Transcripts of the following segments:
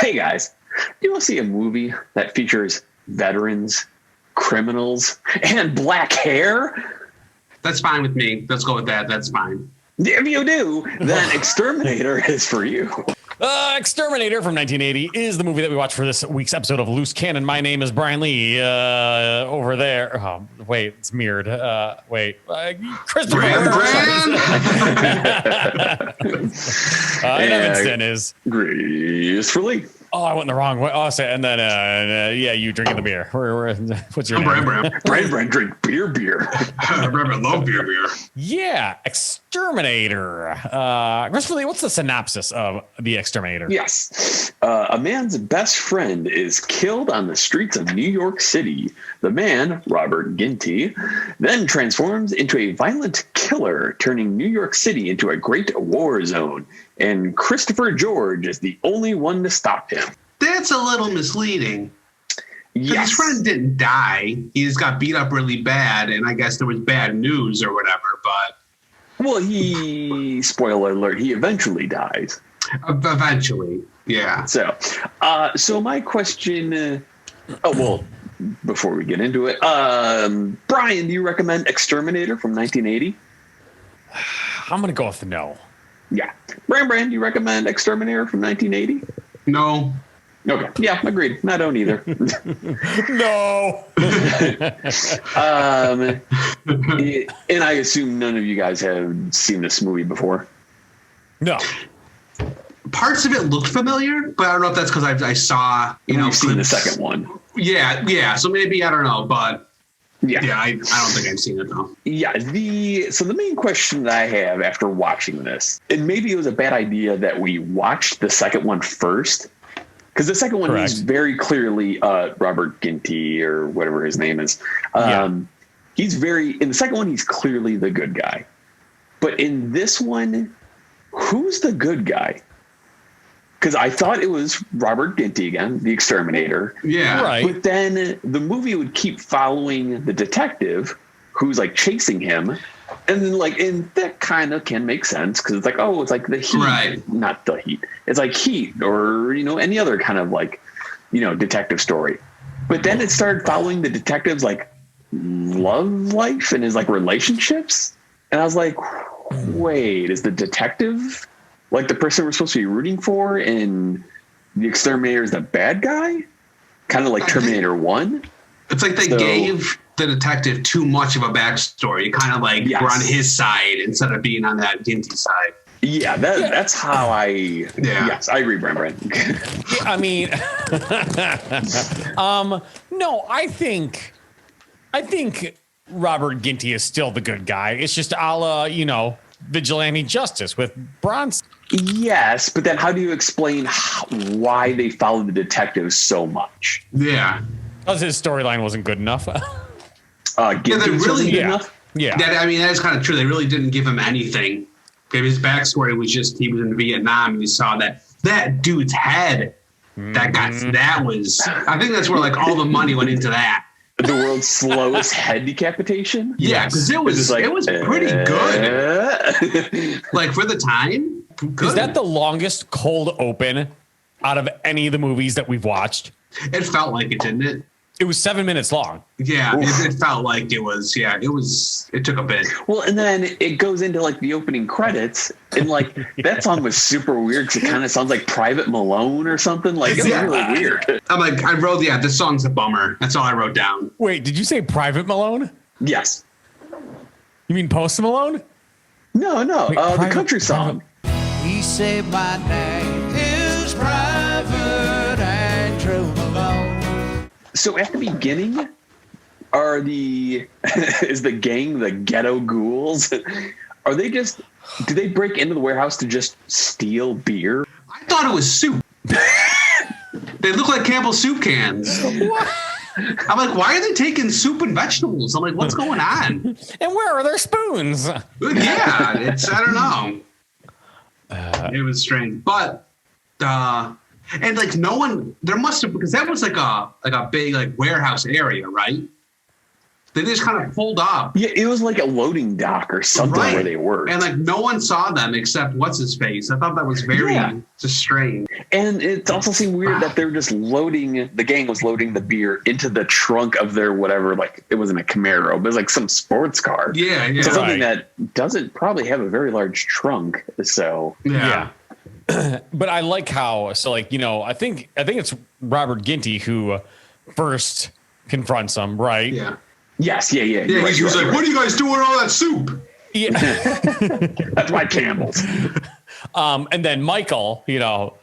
Hey guys, do you want to see a movie that features veterans, criminals, and black hair? That's fine with me. Let's go with that. That's fine. If you do, then Exterminator is for you. Exterminator from 1980 is the movie that we watched for this week's episode of Loose Cannon. My name is Brian Lee. Over there. Oh, wait, it's mirrored. Christopher. And Evanston is Grace for Lee. Oh, I went the wrong way. Oh, and then you drinking the beer. What's your name? Brand drink beer. I love beer. Yeah, Exterminator. Christopher Lee, what's the synopsis of The Exterminator? Yes. A man's best friend is killed on the streets of New York City. The man, Robert Ginty, then transforms into a violent killer, turning New York City into a great war zone. And Christopher George is the only one to stop him. That's a little misleading. Yes. His friend didn't die. He just got beat up really bad, and I guess there was bad news or whatever, but... Well, spoiler alert, he eventually dies. Eventually, yeah. So my question... before we get into it, Brian, do you recommend Exterminator from 1980? I'm going to go with no. Yeah. Brand, do you recommend Exterminator from 1980? No. Okay. Yeah, agreed. I don't either. No. And I assume none of you guys have seen this movie before. No. Parts of it looked familiar, but I don't know if that's because I saw, You've seen the second one. Yeah. So maybe, I don't know, but yeah, I don't think I've seen it though. Yeah. So the main question that I have after watching this, and maybe it was a bad idea that we watched the second one first, because the second one is very clearly Robert Ginty or whatever his name is. In the second one, he's clearly the good guy. But in this one, who's the good guy? Because I thought it was Robert Ginty again, the Exterminator. Yeah. Right. But then the movie would keep following the detective who's like chasing him. And then and that kind of can make sense because it's like, oh, it's like the Heat. Right. Not the Heat. It's like Heat or, any other kind of detective story. But then it started following the detective's love life and his relationships. And I was like, wait, is the detective the person we're supposed to be rooting for, and the Exterminator is the bad guy? Kind of like Terminator 1? It's like they gave the detective too much of a backstory, kind of we're on his side instead of being on that Ginty side. Yeah, that's how I... Yeah. Yes, I agree, Brent. I mean... no, I think Robert Ginty is still the good guy. It's just a la, vigilante justice with Bronson. Yes, but then how do you explain why they followed the detective so much? Yeah. Because his storyline wasn't good enough. Ginty wasn't good enough? Yeah. That is kind of true. They really didn't give him anything. Maybe his backstory was just he was in Vietnam and you saw that dude's head. That was, I think that's where all the money went into that. The world's slowest head decapitation? Yeah, because it was pretty good. For the time. Good. Is that the longest cold open out of any of the movies that we've watched? It felt like it, didn't it? It was 7 minutes long. Yeah, it felt like it was. Yeah, it took a bit. Well, and then it goes into the opening credits, and that song was super weird because it kind of sounds like Private Malone or something. It was really weird. I wrote, this song's a bummer. That's all I wrote down. Wait, did you say Private Malone? Yes. You mean Post Malone? No, Wait, the country song. He said my name is Private Andrew Malone. So at the beginning, is the gang the Ghetto ghouls? Are they do they break into the warehouse to just steal beer? I thought it was soup. They look like Campbell's soup cans. What? I'm like, why are they taking soup and vegetables? I'm like, what's going on? And where are their spoons? Yeah, I don't know. It was strange, but and no one there must have, because that was a big warehouse area, right? They just kind of pulled up. Yeah, it was like a loading dock or something where they were. And like no one saw them except what's his face. I thought that was very just strange. And it also seemed weird that they were just the gang was loading the beer into the trunk of their whatever, like it wasn't a Camaro, but it was like some sports car. Yeah, yeah. So something that doesn't probably have a very large trunk. So yeah. But I like how, so like, you know, I think it's Robert Ginty who first confronts him, right? Yeah. Yes, yeah. Yeah, he was like, "What are you guys doing all that soup?" Yeah. That's my Campbell's. And then Michael, you know,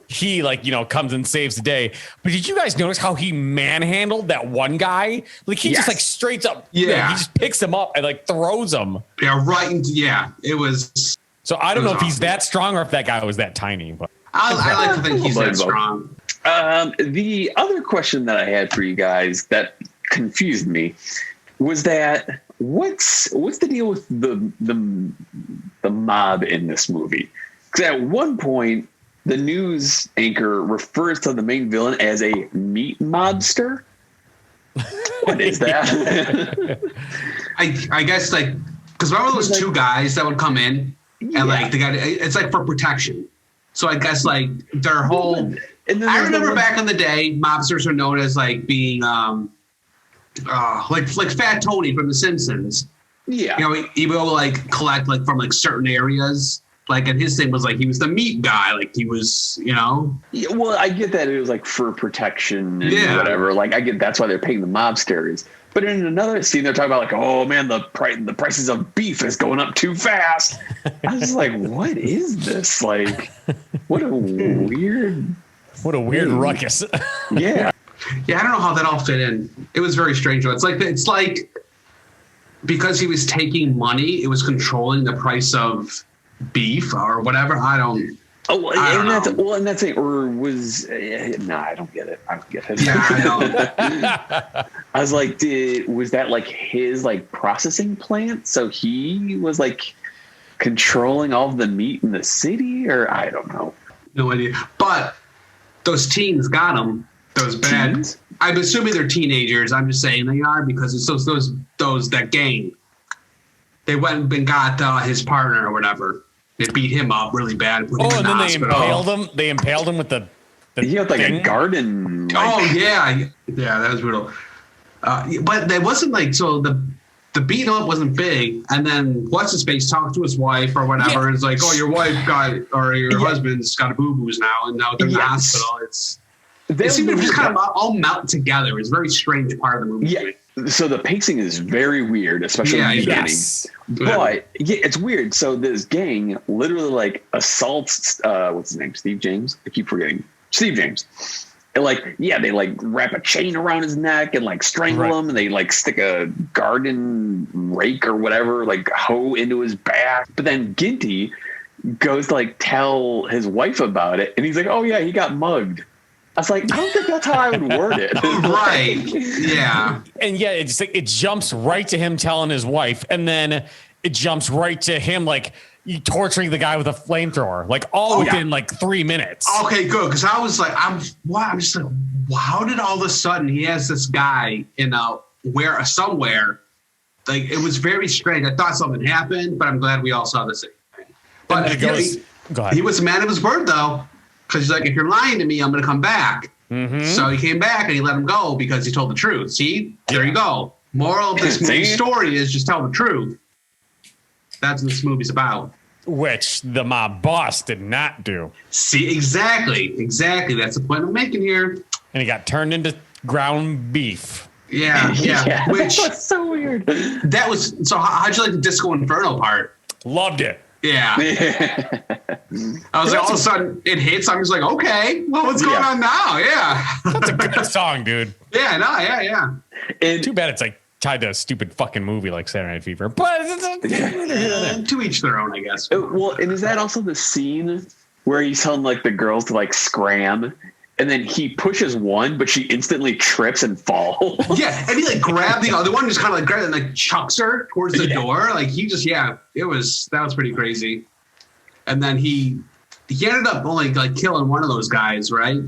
he like, you know, comes and saves the day. But did you guys notice how he manhandled that one guy? Like he just like straight up, he just picks him up and like throws him. Yeah, right into it was. So I don't know if he's that strong or if that guy was that tiny. But I like to think he's that strong. The other question that I had for you guys that confused me was that what's the deal with the mob in this movie? Because at one point the news anchor refers to the main villain as a meat mobster. What is that? I guess like because remember those two guys that would come in and like the guy, it's like for protection. So I guess like their whole. I remember back in the day, mobsters are known as like being like Fat Tony from The Simpsons. Yeah, you know, he will like collect like from like certain areas. Like, and his thing was like he was the meat guy. Like he was, you know. Yeah, well, I get that it was like for protection and whatever. Like I get that's why they're paying the mobsters. But in another scene, they're talking about like, oh man, the prices of beef is going up too fast. I was like, what is this? Like, what a weird ruckus. Yeah. Yeah, I don't know how that all fit in. It was very strange. It's like because he was taking money, it was controlling the price of beef or whatever. I don't know. That's it. Or was I don't get it. Yeah, I know. I was like, was that like his like processing plant? So he was like controlling all of the meat in the city, or I don't know. No idea. But those teens got him. Those bad. Teens? I'm assuming they're teenagers. I'm just saying they are because it's those that gang. They went and got his partner or whatever. They beat him up really bad. And then they impaled him. They impaled him with the he had like thing? A garden. Yeah, that was brutal. But that wasn't like so the beat up wasn't big, and then what's his face talked to his wife or whatever, and it's like, oh, your wife got or your husband's got a boo boos now, and now they're in the hospital. They seem to just kind of all melt together. It's a very strange part of the movie. Yeah. So the pacing is very weird, especially in the beginning. Yes. But it's weird. So this gang literally like assaults what's his name? Steve James? I keep forgetting. Steve James. And like, they like wrap a chain around his neck and like strangle him, and they like stick a garden rake or whatever, like hoe into his back. But then Ginty goes to like tell his wife about it, and he's like, oh yeah, he got mugged. I was like, I don't think that's how I would word it. Right. Yeah. And it's like it jumps right to him telling his wife, and then it jumps right to him like torturing the guy with a flamethrower, like within like 3 minutes. Okay, good. Because I was like, I'm just like, how did all of a sudden he has this guy in somewhere? Like it was very strange. I thought something happened, but I'm glad we all saw the same thing. But go ahead. He was a man of his word though. Because he's like, if you're lying to me, I'm going to come back. Mm-hmm. So he came back and he let him go because he told the truth. See, there you go. Moral of this story is just tell the truth. That's what this movie's about. Which the mob boss did not do. See, exactly. That's the point I'm making here. And he got turned into ground beef. Yeah. Which was so weird. That was so. How'd you like the Disco Inferno part? Loved it. Yeah. I was like, all of a sudden it hits. I'm just like, okay, well, what's going on now? Yeah. That's a good song, dude. Yeah, no, yeah. And too bad it's like tied to a stupid fucking movie like Saturday Night Fever. But to each their own, I guess. Well, and is that also the scene where he's telling like the girls to like scram? And then he pushes one, but she instantly trips and falls. Yeah, and he like grabbed the other one, just kind of like grabbed and like chucks her towards the door. Like he just, that was pretty crazy. And then he ended up only like killing one of those guys, right?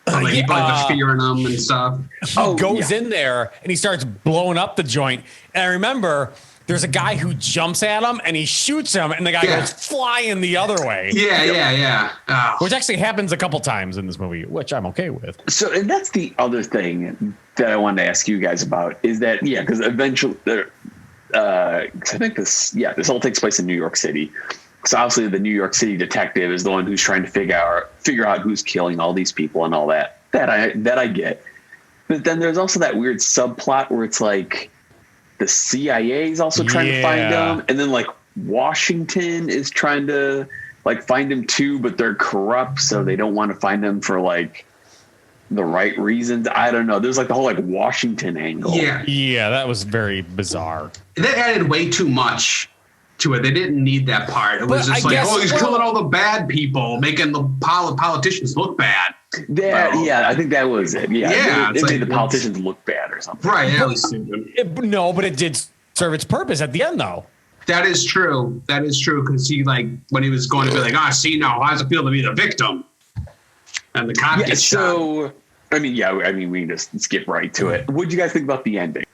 Like he put like the fear in them and stuff. He goes in there and he starts blowing up the joint. And I remember there's a guy who jumps at him and he shoots him and the guy goes flying the other way. Yeah. Oh. Which actually happens a couple times in this movie, which I'm okay with. So, and that's the other thing that I wanted to ask you guys about is that, because eventually, I think this all takes place in New York City. So obviously the New York City detective is the one who's trying to figure out who's killing all these people and all that. That I get. But then there's also that weird subplot where it's like the CIA is also trying to find him, and then like Washington is trying to like find him too, but they're corrupt, so they don't want to find him for like the right reasons. I don't know. There's like the whole like Washington angle. Yeah, that was very bizarre. They added way too much to it. They didn't need that part. It was just he's killing all the bad people, making the politicians look bad. I think that was it. It like, made the politicians look bad or something. Right. Yeah, but it did serve its purpose at the end, though. That is true. Because he like when he was going to be like, see now, how does it feel to be the victim? And the cop gets shot. I mean, we can just skip right to it. What did you guys think about the ending?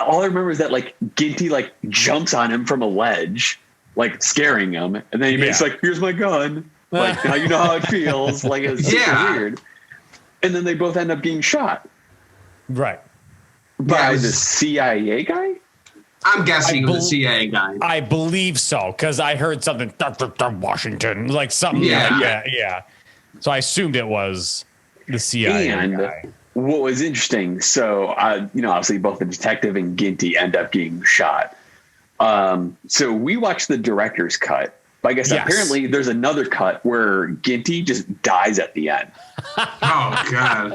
All I remember is that like Ginty like jumps on him from a ledge, like scaring him, and then he makes like, "Here's my gun." Like, now you know how it feels. Like it's super weird. And then they both end up getting shot. Right. By the CIA guy? I'm guessing it was the CIA guy. I believe so, because I heard something, Washington, like something. Yeah. So I assumed it was the CIA guy. What was interesting, so, obviously both the detective and Ginty end up getting shot. So we watched the director's cut. But I guess apparently there's another cut where Ginty just dies at the end. Oh, God.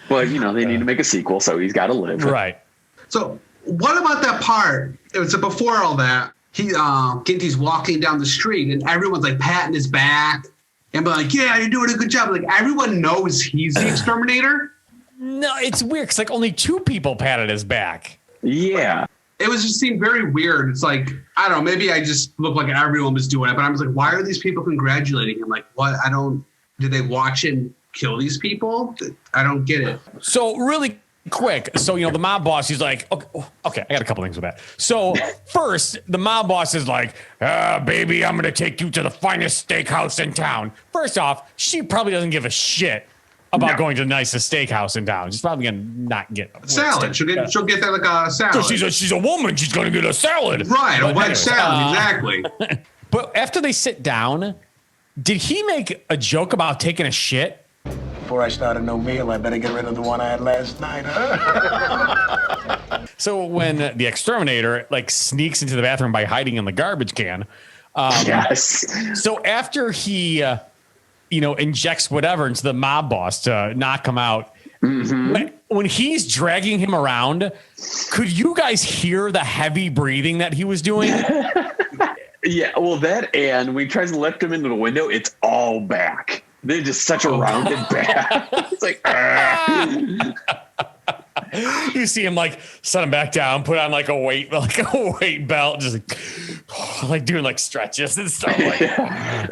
But, they need to make a sequel, so he's got to live. Right. So what about that part? It was before all that. Ginty's walking down the street and everyone's like patting his back and be like, yeah, you're doing a good job. Like everyone knows he's the exterminator. No, it's weird because like only 2 people patted his back. Yeah. It just seemed very weird. It's like, I don't know, maybe I just looked like everyone was doing it, but I was like, why are these people congratulating him? Like, what? Did they watch him kill these people? I don't get it. So really quick. So, the mob boss, he's like, okay, I got a couple things with that. So first, the mob boss is like, baby, I'm going to take you to the finest steakhouse in town. First off, she probably doesn't give a shit about going to the nicest steakhouse in town. She's probably going to not get a salad. She'll get that like a salad. So she's a woman. She's going to get a salad. Right, a white salad, exactly. But after they sit down, did he make a joke about taking a shit? Before I start a new meal, I better get rid of the one I had last night, huh? So when the exterminator like sneaks into the bathroom by hiding in the garbage can, so after he, injects whatever into the mob boss to knock him out, when he's dragging him around, could you guys hear the heavy breathing that he was doing? Yeah, well, that and when he tries to lift him into the window, it's all back. They're just such a rounded back. It's like, you see him like set him back down, put on like a weight belt, just like doing like stretches and stuff like that.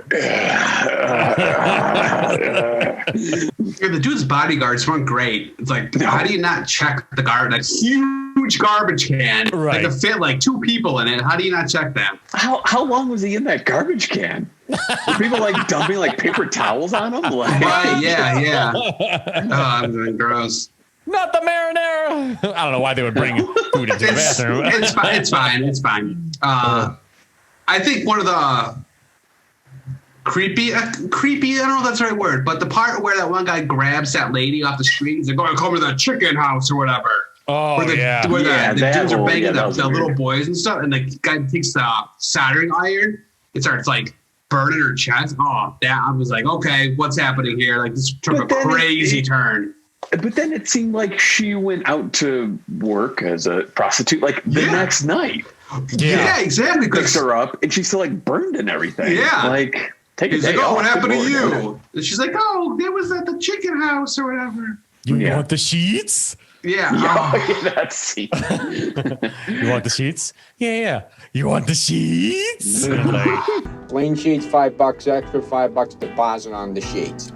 Yeah, the dude's bodyguards weren't great. It's like, how do you not check the that huge garbage can? Right. Like to fit like 2 people in it. How do you not check that? How long was he in that garbage can? Were people like dumping like paper towels on him? Like, right, yeah. I'm gross. Not the marinara. I don't know why they would bring food into the bathroom. It's fine. I think one of the creepy, I don't know if that's the right word, but the part where that one guy grabs that lady off the street, he's like, "Go come to the chicken house or whatever." Oh, where the dudes are banging the little boys and stuff, and the guy takes the soldering iron and starts like burning her chest. Oh, that I was like, okay, what's happening here? Like this took a crazy turn. But then it seemed like she went out to work as a prostitute like the next night. Yeah, exactly. Picks her up and she's still like burned and everything. Yeah. Like, take a day off. What happened to you? And she's like, oh, that was at the chicken house or whatever. You want the sheets? Yeah. That scene. You want the sheets? Yeah. You want the sheets? Plain sheets, $5 extra, $5 deposit on the sheets.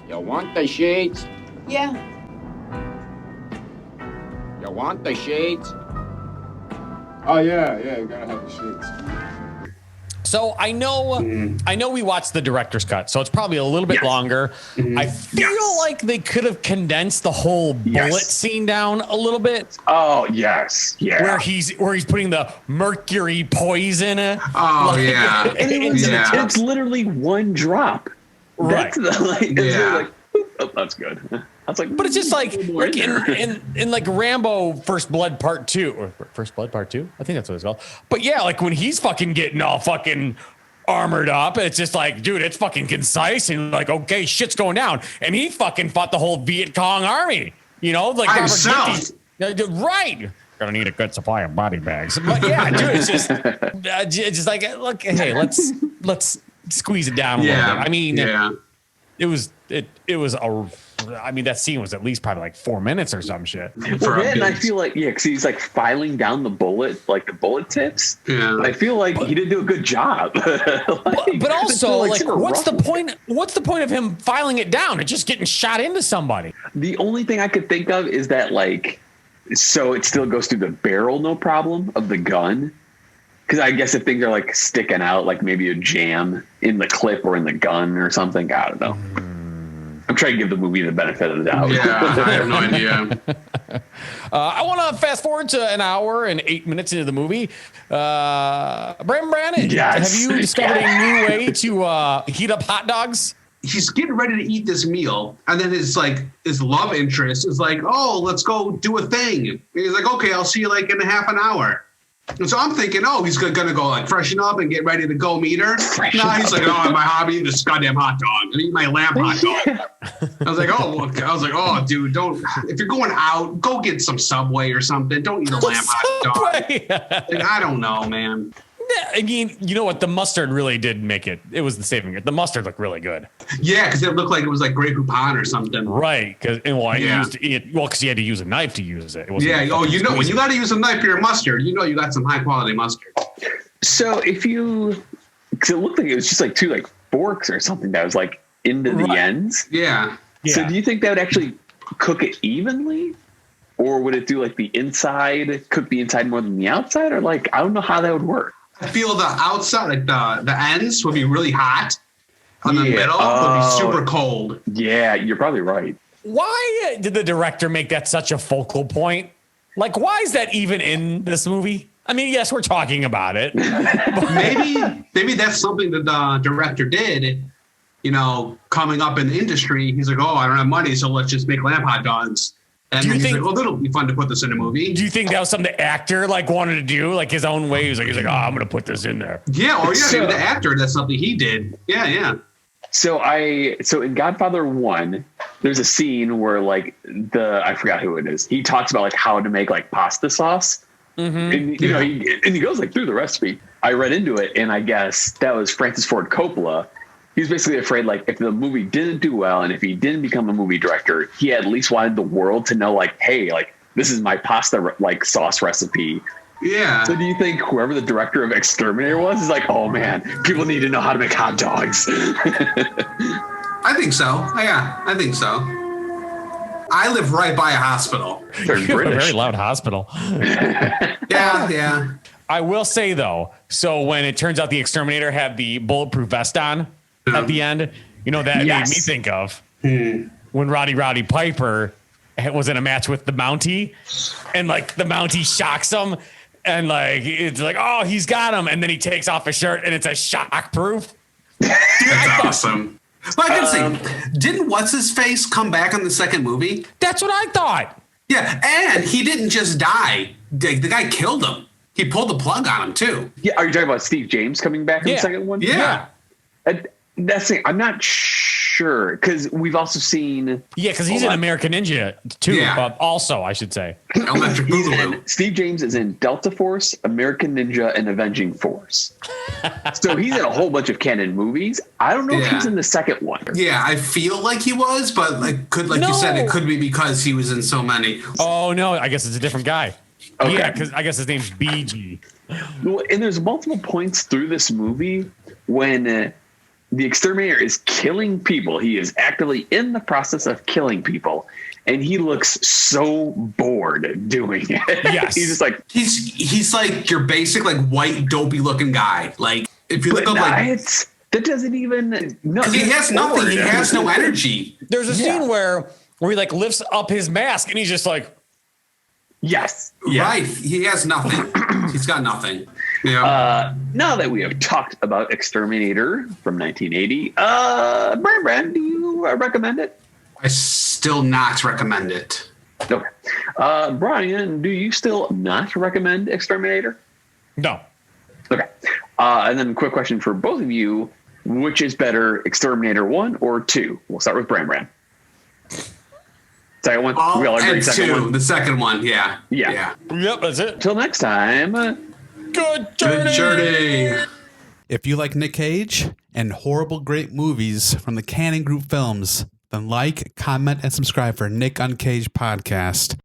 You want the sheets? Yeah. You want the sheets? Oh, yeah, you gotta have the sheets. So I know we watched the director's cut, so it's probably a little bit longer. I feel like they could have condensed the whole bullet scene down a little bit. Oh, yes. Yeah. Where he's putting the mercury poison. Oh, yeah. And it's literally one drop. Right. That's like, oh, that's good. I was like, but it's just like in like Rambo First Blood Part 2 or First Blood Part 2. I think that's what it's called. But yeah, like when he's fucking getting all fucking armored up, it's just like, dude, it's fucking concise and like, okay, shit's going down. And he fucking fought the whole Viet Cong army, you know, like himself. Right. Gonna need a good supply of body bags. But yeah, dude, it's just like, look, hey, let's squeeze it down a little bit. I mean, it was that scene was at least probably like 4 minutes or some shit. Well, then I feel like, because he's like filing down the bullet tips. Yeah. I feel like he didn't do a good job. but also, like what's the point? What's the point of him filing it down and just getting shot into somebody? The only thing I could think of is that so it still goes through the barrel, no problem, of the gun. Because I guess if things are like sticking out, like maybe a jam in the clip or in the gun or something, I don't know. I'm trying to give the movie the benefit of the doubt. Yeah, I have no idea. I want to fast forward to an hour and 8 minutes into the movie. Brandan, have you discovered a new way to heat up hot dogs? He's getting ready to eat this meal, and then his love interest is like, "Oh, let's go do a thing." And he's like, "Okay, I'll see you like in a half an hour." And so I'm thinking, he's going to go like freshen up and get ready to go meet her. No, he's like, my hobby is this goddamn hot dog. I eat my lamb hot dog. I was like, dude, don't. If you're going out, go get some Subway or something. Don't eat a lamb hot dog. Like, I don't know, man. I mean, you know what? The mustard really did make it. It was the saving it. The mustard looked really good. Yeah, because it looked like it was like Grey Poupon or something. Right. Because you had to use a knife to use it. When you got to use a knife for your mustard, you got some high quality mustard. So because it looked like it was just like two like forks or something that was like into the ends. Yeah. So do you think that would actually cook it evenly? Or would it do like the inside, cook the inside more than the outside? Or like, I don't know how that would work. I feel the outside, like the ends would be really hot. On the middle would be super cold. Yeah, you're probably right. Why did the director make that such a focal point? Like, why is that even in this movie? I mean, yes, we're talking about it. maybe that's something that the director did, coming up in the industry. He's like, I don't have money, so let's just make lamb hot dogs. And he's like, it'll be fun to put this in a movie. Do you think that was something the actor wanted to do, like his own way? He's like, I'm going to put this in there. Yeah, maybe the actor, that's something he did. Yeah. So in Godfather 1, there's a scene where I forgot who it is. He talks about how to make pasta sauce. Mm-hmm. And he goes through the recipe. I read into it, and I guess that was Francis Ford Coppola. He was basically afraid, if the movie didn't do well and if he didn't become a movie director, he at least wanted the world to know, hey, this is my pasta sauce recipe. Yeah. So do you think whoever the director of Exterminator was is oh man, people need to know how to make hot dogs? I think so. Yeah, I think so. I live right by a hospital. You have a very loud hospital. Yeah. I will say though, so when it turns out the Exterminator had the bulletproof vest on at the end, that made me think of when Roddy Piper was in a match with the Mountie, and the Mountie shocks him, and it's he's got him, and then he takes off his shirt, and it's a shock proof. That's awesome. Well, I can say, didn't what's his face come back on the second movie? That's what I thought. Yeah, and he didn't just die; the guy killed him. He pulled the plug on him too. Yeah, are you talking about Steve James coming back in the second one? Yeah. That's the thing. I'm not sure. sure, because we've also seen. Yeah, because he's in American Ninja too. Yeah. Also, I should say. Electric Boogaloo. Steve James is in Delta Force, American Ninja, and Avenging Force. So he's in a whole bunch of canon movies. I don't know if he's in the second one. Yeah, I feel like he was, but you said, it could be because he was in so many. Oh no, I guess it's a different guy. Okay. Yeah, because I guess his name's BG. And there's multiple points through this movie when the Exterminator is killing people. He is actively in the process of killing people, and he looks so bored doing it. Yes, he's just like he's like your basic like white dopey looking guy. Like if you look up that doesn't even because he has nothing. He has no energy. There's a scene where he like lifts up his mask and he's just like. Yes. Right. He has nothing. He's got nothing. Yeah. Now that we have talked about Exterminator from 1980, Brand, do you recommend it? I still not recommend it. Okay. Brian, do you still not recommend Exterminator? No. Okay. And then quick question for both of you. Which is better, Exterminator 1 or 2? We'll start with Brand. Second one? We all agree, second one? The second one, yeah. Yeah. Yep, that's it. Till next time. Good journey. Good journey. If you like Nick Cage and horrible great movies from the Cannon Group Films, then like, comment, and subscribe for Nick Uncaged Podcast.